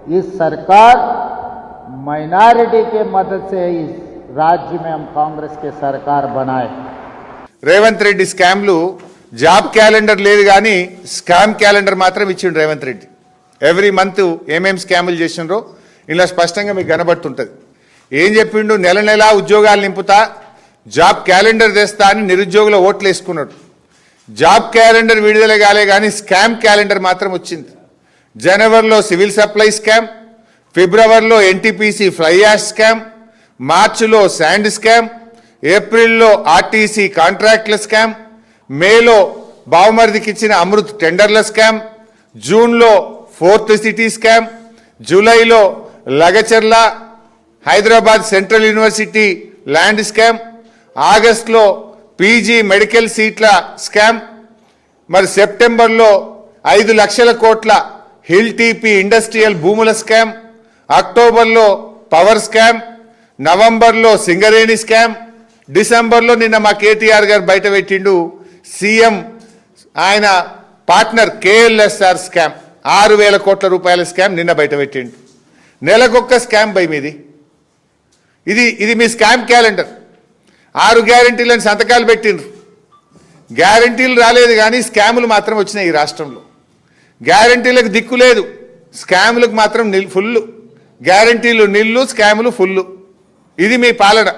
इस सरकार माइनॉरिटी के मदद से इस राज्य में हम कांग्रेस के सरकार बनाए। రేవంత్ రెడ్డి స్కామ్లు జాబ్ క్యాలెండర్ లేదు కానీ స్కామ్ క్యాలెండర్ మాత్రం ఇచ్చిండు రేవంత్ రెడ్డి. ఎవ్రీ మంత్ ఏమేం స్కాములు చేసిండ్రో ఇలా స్పష్టంగా మీకు కనబడుతుంటుంది. ఏం చెప్పిండు? నెల నెలా ఉద్యోగాలు నింపుతా, జాబ్ క్యాలెండర్ తెస్తా అని నిరుద్యోగుల ఓట్లు వేసుకున్నాడు. జాబ్ క్యాలెండర్ విడుదల కాలే కానీ స్కామ్ క్యాలెండర్ మాత్రం వచ్చింది. జనవరిలో సివిల్ సప్లై స్కామ్, ఫిబ్రవరిలో ఎన్టీపీసీ ఫ్లై యాష్ స్కామ్, మార్చిలో శాండ్ స్కామ్, ఏప్రిల్లో ఆర్టీసీ కాంట్రాక్ట్ల స్కామ్, మేలో బావమరిదికి ఇచ్చిన అమృత్ టెండర్ల స్కామ్, జూన్లో ఫోర్త్ సిటీ స్కామ్, జూలైలో Lagacharla Hyderabad central university land scam, ఆగస్టులో పీజీ మెడికల్ సీట్ల స్కామ్, మరి సెప్టెంబర్లో 5 లక్షల కోట్ల హిల్ టీపీ ఇండస్ట్రియల్ భూముల స్కామ్, అక్టోబర్లో పవర్ స్కామ్, నవంబర్లో సింగరేణి స్కామ్, డిసెంబర్లో నిన్న మా కేటీఆర్ గారు బయట పెట్టిండు సీఎం ఆయన పార్ట్నర్ కేఎల్ఎస్ఆర్ స్కామ్ 6,000 కోట్ల రూపాయల స్కామ్ నిన్న బయట పెట్టిండు. నెలకొక్క స్కామ్ బై మీది. ఇది మీ స్కామ్ క్యాలెండర్. 6 గ్యారంటీలను సంతకాలు పెట్టిండ్రు. గ్యారంటీలు రాలేదు కానీ స్కాములు మాత్రం వచ్చినాయి ఈ రాష్ట్రంలో. గ్యారంటీలకు దిక్కు లేదు, స్కాములకు మాత్రం ఫుల్లు. గ్యారంటీలు నిల్లు, స్కాములు ఫుల్లు. ఇది మీ పాలన.